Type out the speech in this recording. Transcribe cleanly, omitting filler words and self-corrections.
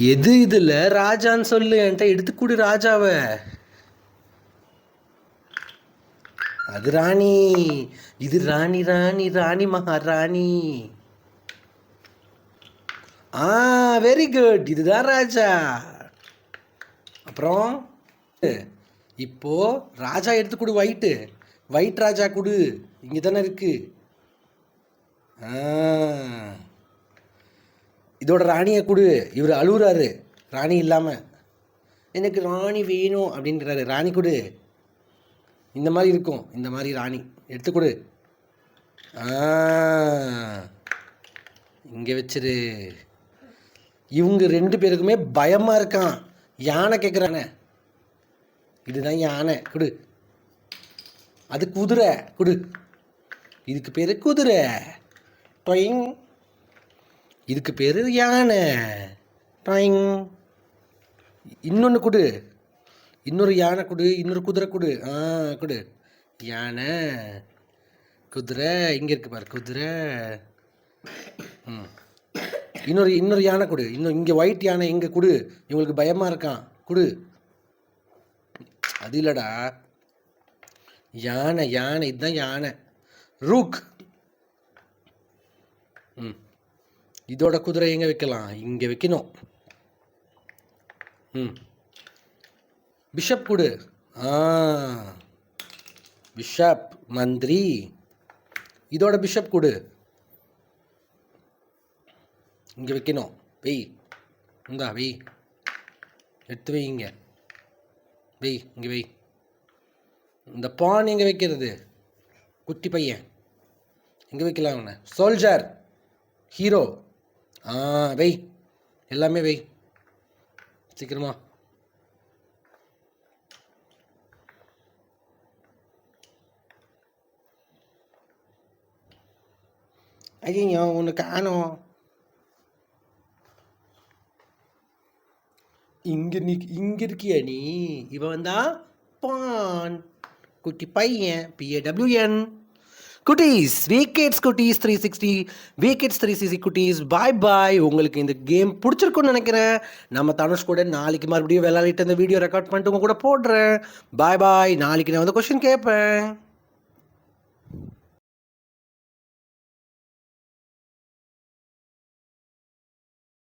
எது இதுல ராஜான்னு சொல்லு, என்கிட்ட எடுத்து கொடு ராஜாவை. அது ராணி, இது ராணி ராணி ராணி மகாராணி. வெரி குட், இதுதான் ராஜா. அப்புறம் இப்போ ராஜா எடுத்து கொடு, ஒயிட்டு ஒயிட் ராஜா கொடு, இங்கே தானே இருக்கு. இதோட ராணியை கொடு. இவர் அழுகுறாரு ராணி இல்லாமல், எனக்கு ராணி வேணும் அப்படின்றாரு. ராணி கொடு, இந்த மாதிரி இருக்கும், இந்த மாதிரி ராணி எடுத்து கொடு. இங்கே வச்சிரு. இவங்க 2 பேருக்குமே பயமாக இருக்கான். யானை கேட்குறானே, இதுதான் யானை கொடு. அது குதிரை கொடு, இதுக்கு பேர் குதிரை. டொயிங், இதுக்கு பேர் யானை. டொயிங். இன்னொன்று கொடு, இன்னொரு யானை கொடு, இன்னொரு குதிரை கொடு. கொடு. யானை, குதிரை, இங்கே இருக்கு பாரு குதிரை. இன்னொரு யானை கொடு. இங்கே ஒயிட் யானை இங்கே கொடு, இவங்களுக்கு பயமாக இருக்கான் கொடு. அது இல்லைடா, யானை யானை, இதுதான் யானை. ரூக். இதோட குதிரை எங்கே வைக்கலாம்? இங்கே வைக்கணும். பிஷப் கொடு. பிஷப் மந்திரி. இதோட பிஷப் கொடு, இங்கே வைக்கணும். வெய், இந்தா வெய், எடுத்து வை, இங்கே வெய், இங்கே வெய். இந்த பான் எங்கே வைக்கிறது? குட்டி பையன் எங்கே வைக்கலாம் அவனை? Soldier, hero. வெய், எல்லாமே வெய் சீக்கிரமா. ஐயோ ஒன்று காணோம். இங்கே இருக்கியா நீ? இவன் வந்தா பான், குட்டி பையன், PAWN. குட்டீஸ், விகேட்ஸ் குட்டீஸ் 360, விகேட்ஸ் 360 குட்டீஸ், பாய் பாய். உங்களுக்கு இந்த கேம் பிடிச்சிருக்குன்னு நினைக்கிறேன். நம்ம தனுஷ் கூட நாளைக்கு மறுபடியும் விளையாடிட்டு இந்த வீடியோ ரெக்கார்ட் பண்ணிட்டு உங்க கூட போடுறேன். பாய் பாய். நாளைக்கு நான் வந்து கொஸ்டின் கேட்பேன்.